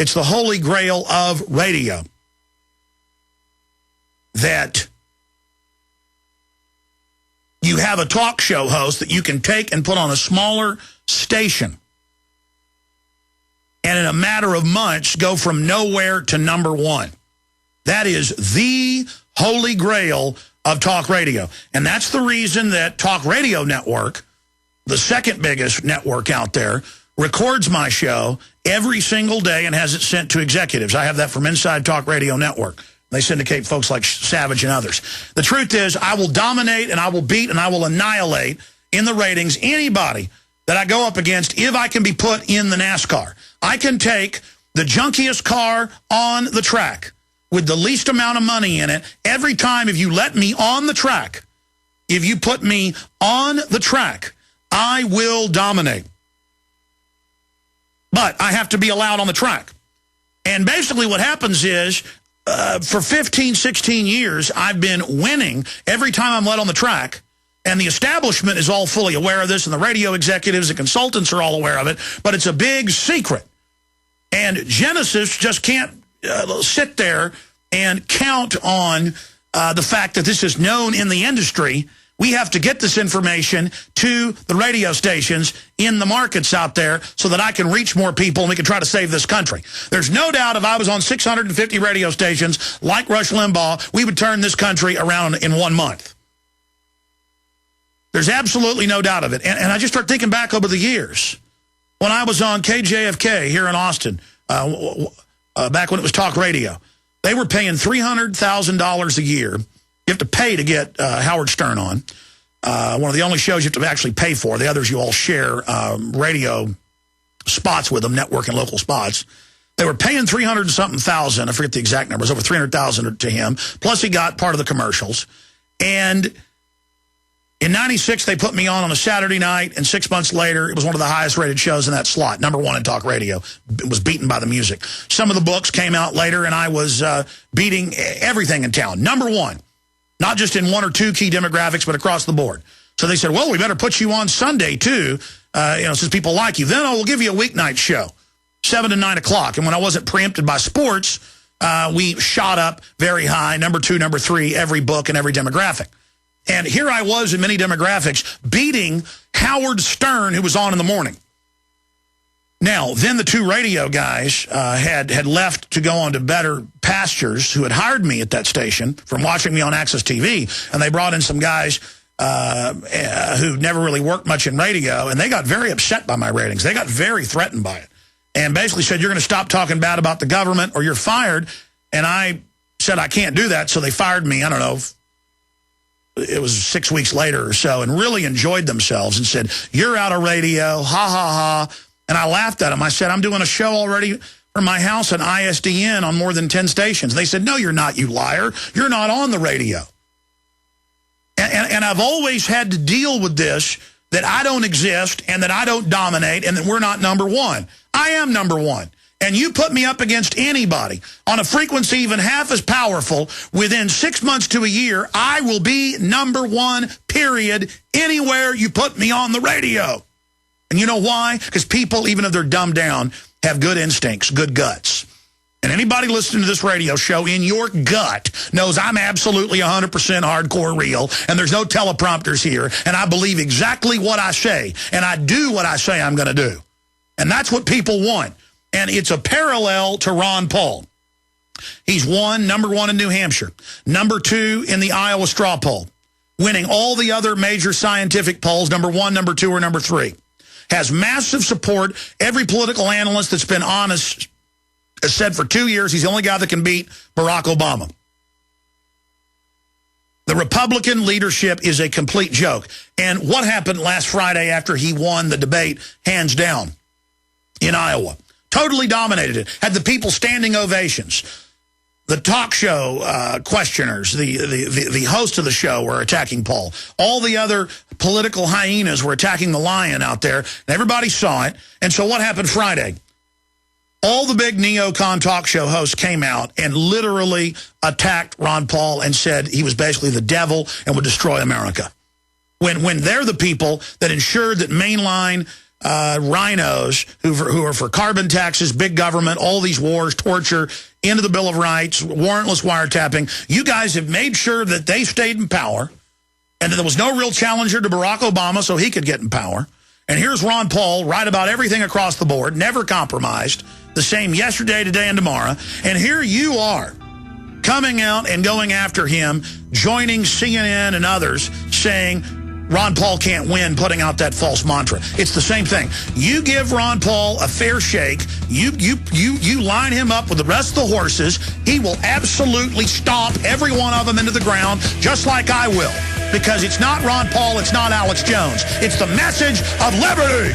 It's the holy grail of radio. That you have a talk show host that you can take and put on a smaller station, and in a matter of months go from nowhere to number one. That is the holy grail of talk radio. And that's the reason that Talk Radio Network, the second biggest network out there, records my show every single day and has it sent to executives. I have that from inside Talk Radio Network. They syndicate folks like Savage and others. The truth is, I will dominate and I will beat and I will annihilate in the ratings anybody that I go up against if I can be put in the NASCAR. I can take the junkiest car on the track with the least amount of money in it. Every time, if you let me on the track, if you put me on the track, I will dominate. But I have to be allowed on the track. And basically what happens is, for 15, 16 years, I've been winning every time I'm let on the track. And the establishment is all fully aware of this, and the radio executives, the consultants are all aware of it. But it's a big secret. And Genesis just can't sit there and count on the fact that this is known in the industry. We have to get this information to the radio stations in the markets out there so that I can reach more people and we can try to save this country. There's no doubt if I was on 650 radio stations like Rush Limbaugh, we would turn this country around in 1 month. There's absolutely no doubt of it. And I just start thinking back over the years. When I was on KJFK here in Austin, back when it was talk radio, they were paying $300,000 a year. You have to pay to get Howard Stern on. One of the only shows you have to actually pay for. The others you all share radio spots with them, network and local spots. They were paying $300,000. I forget the exact number. It was over $300,000 to him. Plus he got part of the commercials. And in '96, they put me on a Saturday night, and 6 months later, it was one of the highest-rated shows in that slot, #1 in talk radio. It was beaten by the music. Some of the books came out later, and I was beating everything in town. #1, not just in 1 or 2 key demographics, but across the board. So they said, well, we better put you on Sunday, too, since people like you. Then we'll give you a weeknight show, 7 to 9 o'clock. And when I wasn't preempted by sports, we shot up very high, #2, #3, every book and every demographic. And here I was in many demographics beating Howard Stern, who was on in the morning. Now, then the 2 radio guys had left to go on to better pastures who had hired me at that station from watching me on Access TV. And they brought in some guys who never really worked much in radio. And they got very upset by my ratings. They got very threatened by it. And basically said, you're going to stop talking bad about the government or you're fired. And I said, I can't do that. So they fired me, I don't know, it was 6 weeks later or so, and really enjoyed themselves and said, you're out of radio, ha, ha, ha. And I laughed at them. I said, I'm doing a show already from my house at ISDN on more than 10 stations. They said, no, you're not, you liar. You're not on the radio. And I've always had to deal with this, that I don't exist and that I don't dominate and that we're not #1. I am #1. And you put me up against anybody on a frequency even half as powerful, within 6 months to a year, I will be #1, period, anywhere you put me on the radio. And you know why? Because people, even if they're dumbed down, have good instincts, good guts. And anybody listening to this radio show in your gut knows I'm absolutely 100% hardcore real, and there's no teleprompters here, and I believe exactly what I say, and I do what I say I'm going to do. And that's what people want. And it's a parallel to Ron Paul. He's won #1 in New Hampshire, #2 in the Iowa straw poll, winning all the other major scientific polls, #1, #2, or #3. Has massive support. Every political analyst that's been honest has said for 2 years he's the only guy that can beat Barack Obama. The Republican leadership is a complete joke. And what happened last Friday after he won the debate, hands down, in Iowa? Totally dominated it. Had the people standing ovations. The talk show questioners, the host of the show were attacking Paul. All the other political hyenas were attacking the lion out there. And everybody saw it. And so what happened Friday? All the big neocon talk show hosts came out and literally attacked Ron Paul and said he was basically the devil and would destroy America. When they're the people that ensured that mainline rhinos who are for carbon taxes, big government, all these wars, torture, into the Bill of Rights, warrantless wiretapping. You guys have made sure that they stayed in power and that there was no real challenger to Barack Obama so he could get in power. And here's Ron Paul, right about everything across the board, never compromised, the same yesterday, today, and tomorrow. And here you are coming out and going after him, joining CNN and others, saying Ron Paul can't win, putting out that false mantra. It's the same thing. You give Ron Paul a fair shake, you line him up with the rest of the horses, he will absolutely stomp every one of them into the ground, just like I will. Because it's not Ron Paul, it's not Alex Jones. It's the message of liberty.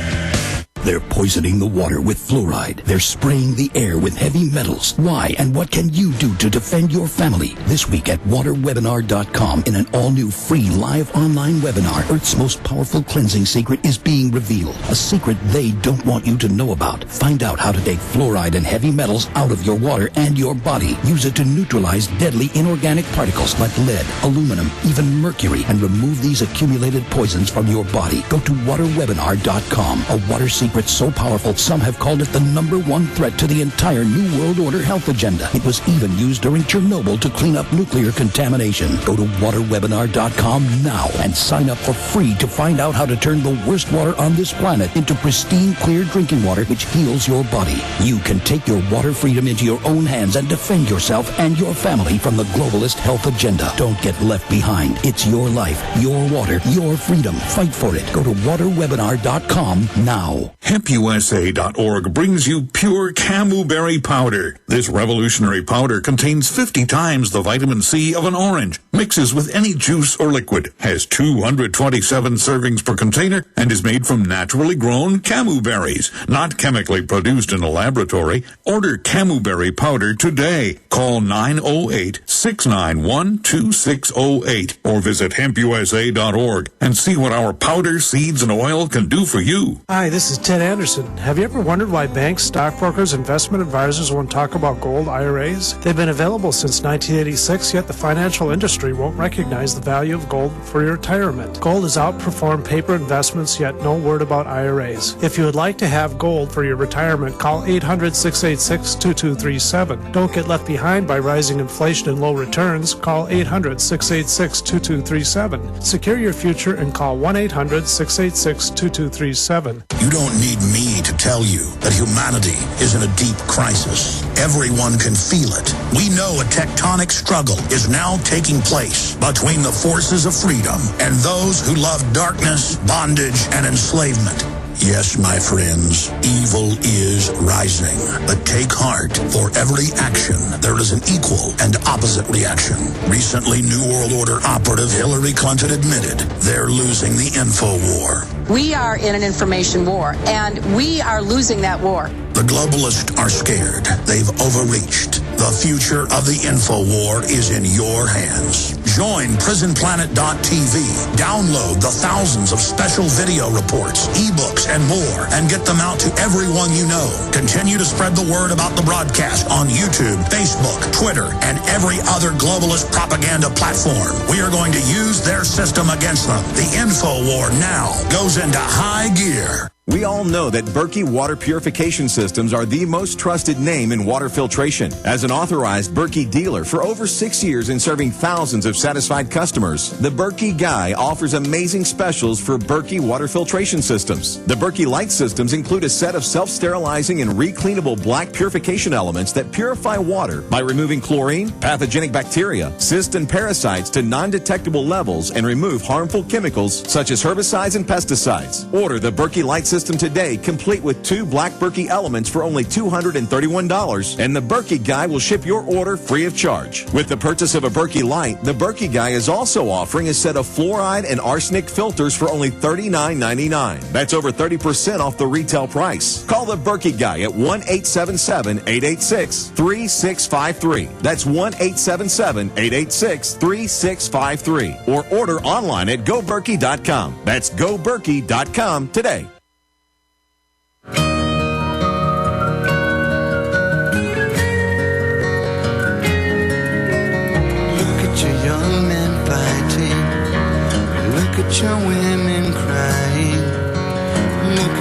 They're poisoning the water with fluoride. They're spraying the air with heavy metals. Why and what can you do to defend your family? This week at waterwebinar.com in an all-new free live online webinar, Earth's most powerful cleansing secret is being revealed. A secret they don't want you to know about. Find out how to take fluoride and heavy metals out of your water and your body. Use it to neutralize deadly inorganic particles like lead, aluminum, even mercury, and remove these accumulated poisons from your body. Go to waterwebinar.com. A water secret so powerful, some have called it the #1 threat to the entire New World Order health agenda. It was even used during Chernobyl to clean up nuclear contamination. Go to waterwebinar.com now and sign up for free to find out how to turn the worst water on this planet into pristine, clear drinking water which heals your body. You can take your water freedom into your own hands and defend yourself and your family from the globalist health agenda. Don't get left behind. It's your life, your water, your freedom. Fight for it. Go to waterwebinar.com now. HempUSA.org brings you pure camu-berry powder. This revolutionary powder contains 50 times the vitamin C of an orange, mixes with any juice or liquid, has 227 servings per container, and is made from naturally grown camu berries, not chemically produced in a laboratory. Order camu-berry powder today. Call 908-691-2608 or visit HempUSA.org and see what our powder, seeds, and oil can do for you. Hi, this is Ted Anderson. Have you ever wondered why banks, stockbrokers, investment advisors won't talk about gold IRAs? They've been available since 1986, yet the financial industry won't recognize the value of gold for your retirement. Gold has outperformed paper investments, yet no word about IRAs. If you would like to have gold for your retirement, call 800-686-2237. Don't get left behind by rising inflation and low returns. Call 800-686-2237. Secure your future and call 1-800-686-2237. You don't need me to tell you that humanity is in a deep crisis. Everyone can feel it. We know a tectonic struggle is now taking place between the forces of freedom and those who love darkness, bondage, and enslavement. Yes, my friends, evil is rising. But take heart. For every action, there is an equal and opposite reaction. Recently, New World Order operative Hillary Clinton admitted they're losing the info war. We are in an information war, and we are losing that war. The globalists are scared. They've overreached. The future of the info war is in your hands. Join prisonplanet.tv. Download the thousands of special video reports, ebooks, and more, and get them out to everyone you know. Continue to spread the word about the broadcast on YouTube, Facebook, Twitter, and every other globalist propaganda platform. We are going to use their system against them. The info war now goes into high gear. We all know that Berkey water purification systems are the most trusted name in water filtration. As an authorized Berkey dealer for over 6 years and serving thousands of satisfied customers, the Berkey Guy offers amazing specials for Berkey water filtration systems. The Berkey Light systems include a set of self-sterilizing and recleanable black purification elements that purify water by removing chlorine, pathogenic bacteria, cysts, and parasites to non-detectable levels and remove harmful chemicals such as herbicides and pesticides. Order the Berkey Light system today, complete with 2 black Berkey elements for only $231, and the Berkey Guy will ship your order free of charge. With the purchase of a Berkey Light, the Berkey Guy is also offering a set of fluoride and arsenic filters for only $39.99. That's over 30% off the retail price. Call the Berkey Guy at 1-877-886-3653. That's 1-877-886-3653. Or order online at goberkey.com. That's goberkey.com today.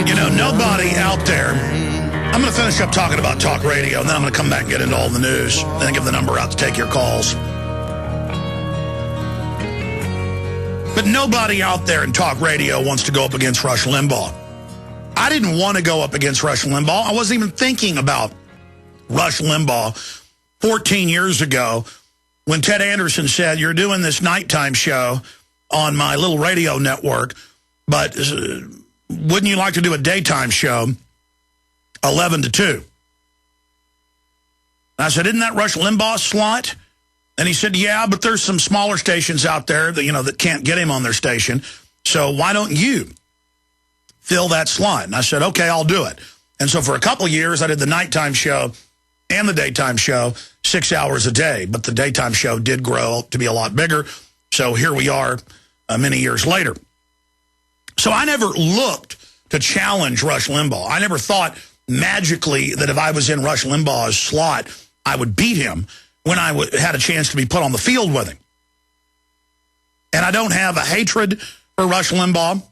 You know, out there. I'm going to finish up talking about talk radio, and then I'm going to come back and get into all the news, and then give the number out to take your calls. But nobody out there in talk radio wants to go up against Rush Limbaugh. I didn't want to go up against Rush Limbaugh. I wasn't even thinking about Rush Limbaugh 14 years ago when Ted Anderson said, you're doing this nighttime show on my little radio network, but wouldn't you like to do a daytime show 11 to 2? And I said, isn't that Rush Limbaugh's slot? And he said, yeah, but there's some smaller stations out there that, that can't get him on their station. So why don't you fill that slot? And I said, okay, I'll do it. And so for a couple of years, I did the nighttime show and the daytime show 6 hours a day. But the daytime show did grow to be a lot bigger. So here we are many years later. So I never looked to challenge Rush Limbaugh. I never thought magically that if I was in Rush Limbaugh's slot, I would beat him when I had a chance to be put on the field with him. And I don't have a hatred for Rush Limbaugh.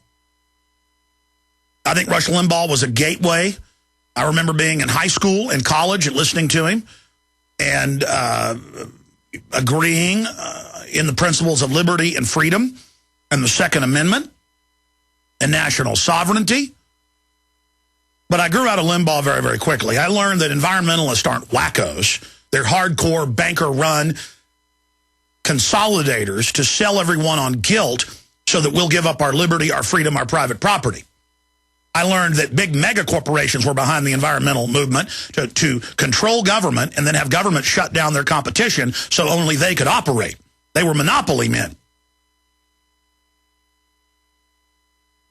I think Rush Limbaugh was a gateway. I remember being in high school and college and listening to him and agreeing in the principles of liberty and freedom and the Second Amendment and national sovereignty. But I grew out of Limbaugh very, very quickly. I learned that environmentalists aren't wackos. They're hardcore, banker-run consolidators to sell everyone on guilt so that we'll give up our liberty, our freedom, our private property. I learned that big mega corporations were behind the environmental movement to control government and then have government shut down their competition so only they could operate. They were monopoly men.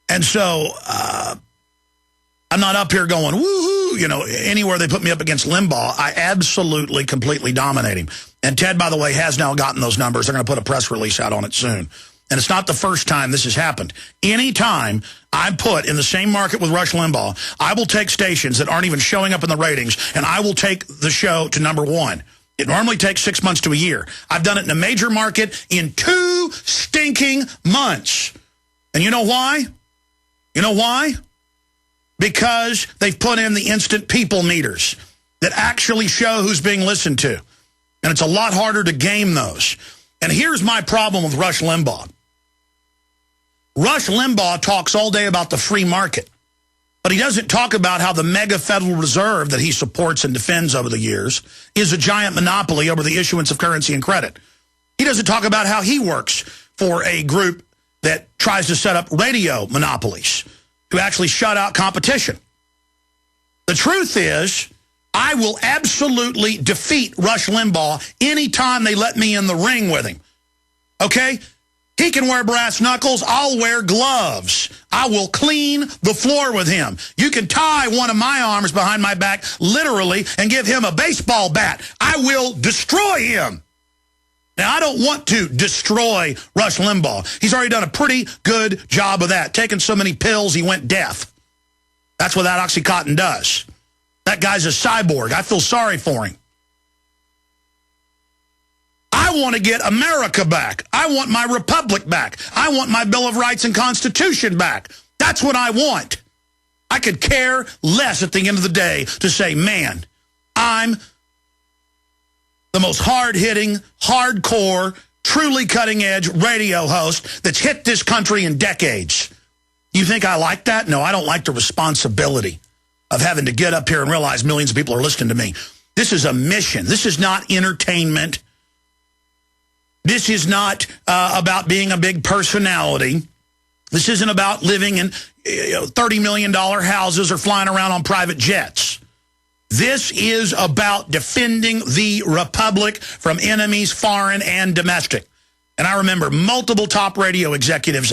And so I'm not up here going, woohoo, anywhere they put me up against Limbaugh, I absolutely, completely dominate him. And Ted, by the way, has now gotten those numbers. They're going to put a press release out on it soon. And it's not the first time this has happened. Anytime I put in the same market with Rush Limbaugh, I will take stations that aren't even showing up in the ratings, and I will take the show to #1. It normally takes 6 months to a year. I've done it in a major market in 2 stinking months. And you know why? You know why? Because they've put in the instant people meters that actually show who's being listened to. And it's a lot harder to game those. And here's my problem with Rush Limbaugh. Rush Limbaugh talks all day about the free market, but he doesn't talk about how the mega Federal Reserve that he supports and defends over the years is a giant monopoly over the issuance of currency and credit. He doesn't talk about how he works for a group that tries to set up radio monopolies to actually shut out competition. The truth is, I will absolutely defeat Rush Limbaugh anytime they let me in the ring with him. Okay? He can wear brass knuckles. I'll wear gloves. I will clean the floor with him. You can tie one of my arms behind my back, literally, and give him a baseball bat. I will destroy him. Now, I don't want to destroy Rush Limbaugh. He's already done a pretty good job of that. Taking so many pills, he went deaf. That's what that Oxycontin does. That guy's a cyborg. I feel sorry for him. I want to get America back. I want my republic back. I want my Bill of Rights and Constitution back. That's what I want. I could care less at the end of the day to say, man, I'm the most hard-hitting, hardcore, truly cutting-edge radio host that's hit this country in decades. You think I like that? No, I don't like the responsibility of having to get up here and realize millions of people are listening to me. This is a mission. This is not entertainment. This is not about being a big personality. This isn't about living in $30 million houses or flying around on private jets. This is about defending the republic from enemies, foreign and domestic. And I remember multiple top radio executives